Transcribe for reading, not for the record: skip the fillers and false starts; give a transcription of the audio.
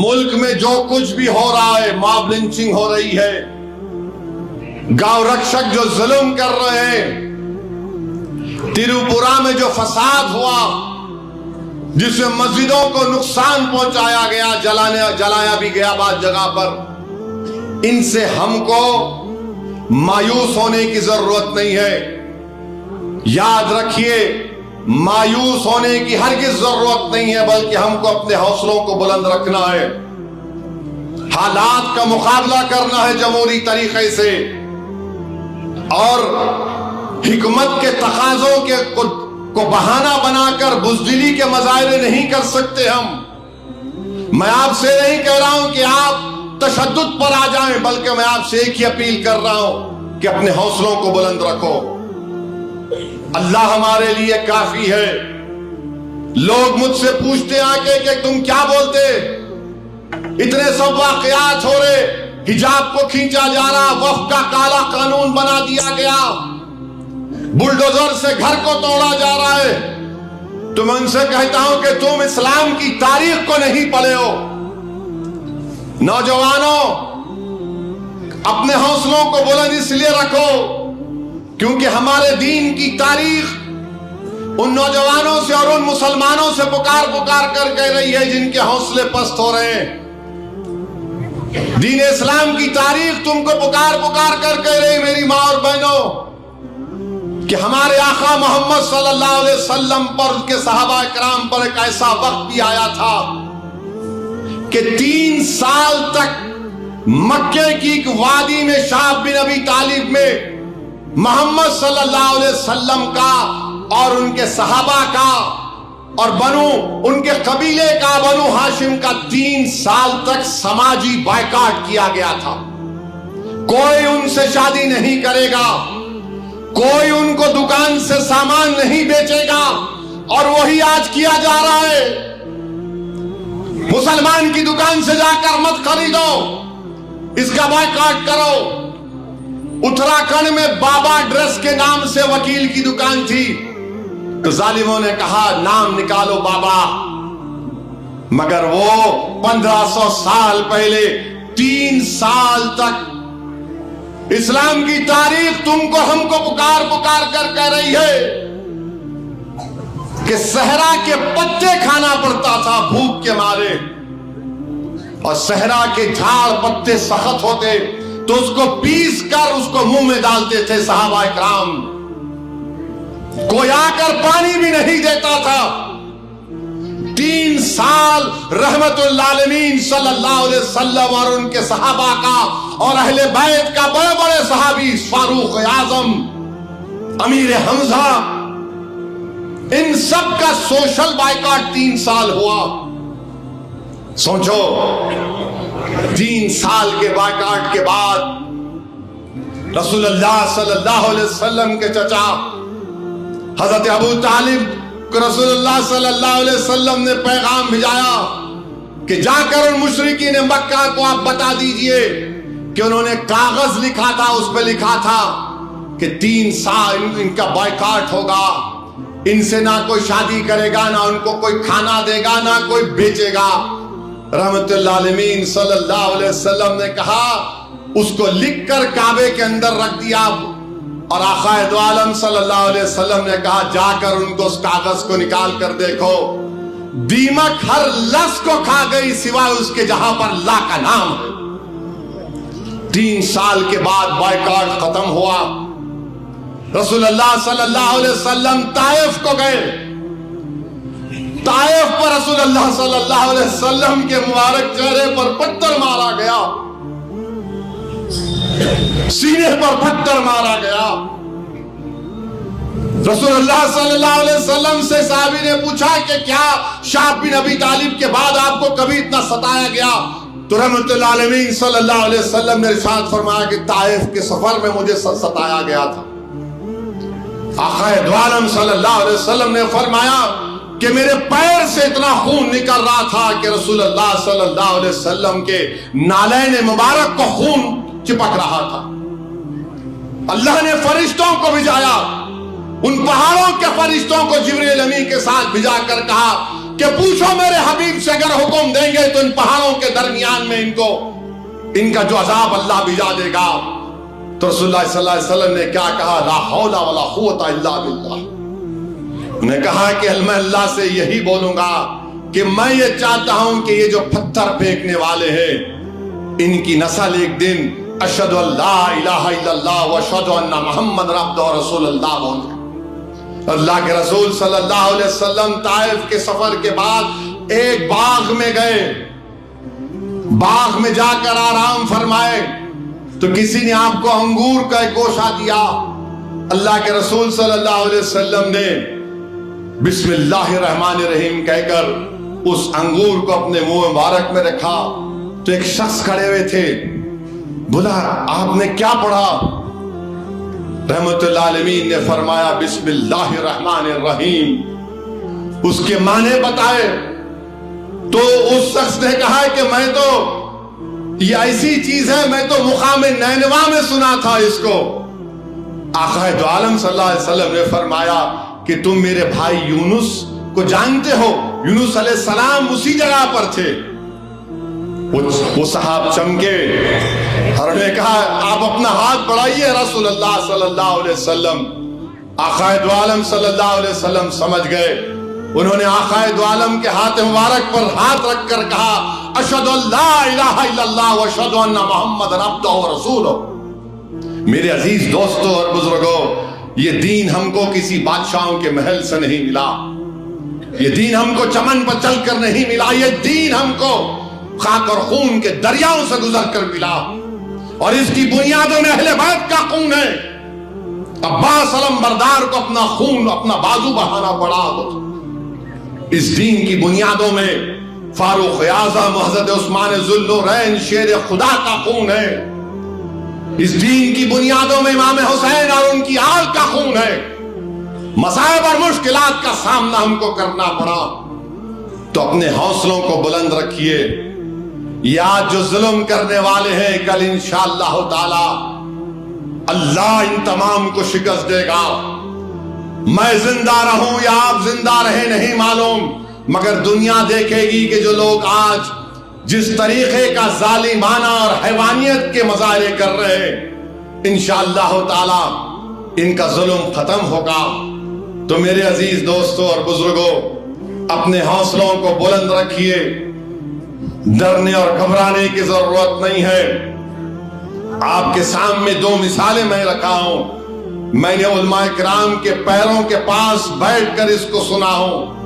ملک میں جو کچھ بھی ہو رہا ہے، ماب لنچنگ ہو رہی ہے، گاؤں رکشک جو ظلم کر رہے ہیں، تریپورا میں جو فساد ہوا جس میں مسجدوں کو نقصان پہنچایا گیا، جلایا بھی گیا بعض جگہ پر، ان سے ہم کو مایوس ہونے کی ضرورت نہیں ہے۔ یاد رکھیے، مایوس ہونے کی ہرگز ضرورت نہیں ہے، بلکہ ہم کو اپنے حوصلوں کو بلند رکھنا ہے، حالات کا مقابلہ کرنا ہے جمہوری طریقے سے، اور حکمت کے تقاضوں کو بہانہ بنا کر بزدلی کے مظاہرے نہیں کر سکتے ہم۔ میں آپ سے نہیں کہہ رہا ہوں کہ آپ تشدد پر آ جائیں، بلکہ میں آپ سے ایک ہی اپیل کر رہا ہوں کہ اپنے حوصلوں کو بلند رکھو۔ اللہ ہمارے لیے کافی ہے۔ لوگ مجھ سے پوچھتے آ کے کہ تم کیا بولتے، اتنے سب واقعات ہو رہے، حجاب کو کھینچا جا رہا، وقف کا کالا قانون بنا دیا گیا، بلڈوزر سے گھر کو توڑا جا رہا ہے، تو میں ان سے کہتا ہوں کہ تم اسلام کی تاریخ کو نہیں پڑھے ہو۔ نوجوانوں، اپنے حوصلوں کو بلند اس لیے رکھو کیونکہ ہمارے دین کی تاریخ ان نوجوانوں سے اور ان مسلمانوں سے پکار کر کہہ رہی ہے جن کے حوصلے پست ہو رہے ہیں۔ دین اسلام کی تاریخ تم کو پکار کر کہہ رہی ہے میری ماں اور بہنوں کہ ہمارے آقا محمد صلی اللہ علیہ وسلم پر، اس کے صحابہ کرام پر ایک ایسا وقت بھی آیا تھا کہ 3 سال تک مکے کی ایک وادی میں شعب بن ابی طالب میں محمد صلی اللہ علیہ وسلم کا اور ان کے صحابہ کا اور ان کے قبیلے کا، بنو ہاشم کا 3 سال تک سماجی بائیکاٹ کیا گیا تھا۔ کوئی ان سے شادی نہیں کرے گا، کوئی ان کو دکان سے سامان نہیں بیچے گا، اور وہی آج کیا جا رہا ہے۔ مسلمان کی دکان سے جا کر مت خریدو، اس کا بائیکاٹ کرو۔ اتراکھنڈ میں بابا ڈریس کے نام سے وکیل کی دکان تھی، تو ظالموں نے کہا نام نکالو بابا، مگر وہ 1500 سال پہلے 3 سال تک اسلام کی تاریخ تم کو ہم کو پکار کر کہہ رہی ہے کہ صحرا کے پتے کھانا پڑتا تھا بھوک کے مارے، اور صحرا کے جھاڑ پتے سخت ہوتے تو اس کو پیس کر اس کو منہ میں ڈالتے تھے صحابہ کرام، کوئی آ کر پانی بھی نہیں دیتا تھا۔ 3 سال رحمت للعالمین صلی اللہ علیہ وسلم اور ان کے صحابہ کا اور اہل بیت کا، بڑے بڑے صحابی، فاروق اعظم، امیر حمزہ، ان سب کا سوشل بائیکاٹ 3 سال ہوا۔ سوچو، 3 سال کے بائیکاٹ کے بعد رسول اللہ صلی اللہ علیہ وسلم کے چچا حضرت ابو طالب کو رسول اللہ صلی اللہ علیہ وسلم نے پیغام بھیجایا کہ جا کر ان مشرکین مکہ کو آپ بتا دیجئے کہ انہوں نے کاغذ لکھا تھا، اس پہ لکھا تھا کہ 3 سال ان کا بائیکاٹ ہوگا، ان سے نہ کوئی شادی کرے گا، نہ ان کو کوئی کھانا دے گا، نہ کوئی بیچے گا۔ رحمت اللہ علیہ صلی اللہ علیہ وسلم نے کہا اس کو لکھ کر کعبے کے اندر رکھ دیا، اور آقا دو عالم صلی اللہ علیہ وسلم نے کہا جا کر ان کو اس کاغذ کو نکال کر دیکھو، دیمک ہر لفظ کو کھا گئی سوائے اس کے جہاں پر اللہ کا نام ہے۔ 3 سال کے بعد بائیکاٹ ختم ہوا، رسول اللہ صلی اللہ علیہ وسلم طائف کو گئے، طائف پر رسول اللہ صلی اللہ علیہ وسلم کے مبارک چہرے پر پتھر مارا گیا، سینے پر پتھر مارا گیا۔ رسول اللہ صلی اللہ علیہ وسلم سے صحابی نے پوچھا کہ کیا شعب بن ابی طالب کے بعد آپ کو کبھی اتنا ستایا گیا؟ تو رحمت اللہ علیہ صلی اللہ علیہ وسلم نے ارشاد فرمایا کہ طائف کے سفر میں مجھے ستایا گیا تھا۔ آقا دو عالم صلی اللہ علیہ وسلم نے فرمایا کہ میرے پیر سے اتنا خون نکل رہا تھا کہ رسول اللہ صلی اللہ علیہ وسلم کے نالین مبارک کو خون چپک رہا تھا۔ اللہ نے فرشتوں کو بھیجایا، ان پہاڑوں کے فرشتوں کو جبریل امین کے ساتھ بھیجا کر کہا کہ پوچھو میرے حبیب سے اگر حکم دیں گے تو ان پہاڑوں کے درمیان میں ان کا جو عذاب اللہ بھیجا دے گا. تو رسول اللہ صلی اللہ علیہ وسلم نے کیا کہا؟ لا حول ولا قوت الا باللہ. انہوں نے کہا کہ میں اللہ سے یہی بولوں گا کہ میں یہ چاہتا ہوں کہ یہ جو پتھر پھینکنے والے ہیں ان کی نسل ایک دن اشہد ان لا الہ الا اللہ و اشہد ان محمد عبدہ و رسول اللہ بولے. اللہ کے رسول صلی اللہ علیہ وسلم طائف کے سفر کے بعد ایک باغ میں گئے. باغ میں جا کر آرام فرمائے تو کسی نے آپ کو انگور کا ایک گوشہ دیا. اللہ کے رسول صلی اللہ علیہ وسلم نے بسم اللہ الرحمن الرحیم کہہ کر اس انگور کو اپنے منہ مبارک میں رکھا تو ایک شخص کھڑے ہوئے تھے. بولا آپ نے کیا پڑھا؟ رحمت اللہ علیہ نے فرمایا بسم اللہ الرحمن الرحیم. اس کے معنی بتائے تو اس شخص نے کہا کہ میں تو یہ ایسی چیز ہے میں تو مقام نینوا میں سنا تھا اس کو. آقا دو عالم صلی اللہ علیہ وسلم نے فرمایا کہ تم میرے بھائی یونس کو جانتے ہو؟ یونس علیہ السلام اسی جگہ پر تھے. وہ صاحب چمکے اور نے کہا آپ اپنا ہاتھ بڑھائیے رسول اللہ صلی اللہ علیہ وسلم. آقا دو عالم صلی اللہ علیہ وسلم سمجھ گئے. انہوں نے آقا دو عالم کے ہاتھ مبارک پر ہاتھ رکھ کر کہا اشہد ان لا الہ الا اللہ و اشہد ان محمد عبدہ و رسولہ. میرے عزیز دوستوں اور بزرگوں، یہ دین ہم کو کسی بادشاہوں کے محل سے نہیں ملا. یہ دین ہم کو چمن پر چل کر نہیں ملا. یہ دین ہم کو خاک اور خون کے دریاؤں سے گزر کر ملا اور اس کی بنیادوں میں اہل بیت کا خون ہے. عباس علم بردار کو اپنا خون اپنا بازو بہانا پڑا. اس دین کی بنیادوں میں فاروق اعظم حضرت عثمان ذوالنورین شیر خدا کا خون ہے. اس دین کی بنیادوں میں امام حسین اور ان کی آل کا خون ہے. مصائب اور مشکلات کا سامنا ہم کو کرنا پڑا تو اپنے حوصلوں کو بلند رکھیے. یہ آج جو ظلم کرنے والے ہیں کل انشاءاللہ تعالی اللہ ان تمام کو شکست دے گا. میں زندہ رہوں یا آپ زندہ رہے نہیں معلوم، مگر دنیا دیکھے گی کہ جو لوگ آج جس طریقے کا ظالمانہ اور حیوانیت کے مظاہرے کر رہے ہیں انشاءاللہ تعالی ان کا ظلم ختم ہوگا. تو میرے عزیز دوستوں اور بزرگوں، اپنے حوصلوں کو بلند رکھیے. ڈرنے اور گھبرانے کی ضرورت نہیں ہے. آپ کے سامنے دو مثالیں میں رکھا ہوں. میں نے علماء کرام کے پیروں کے پاس بیٹھ کر اس کو سنا ہوں.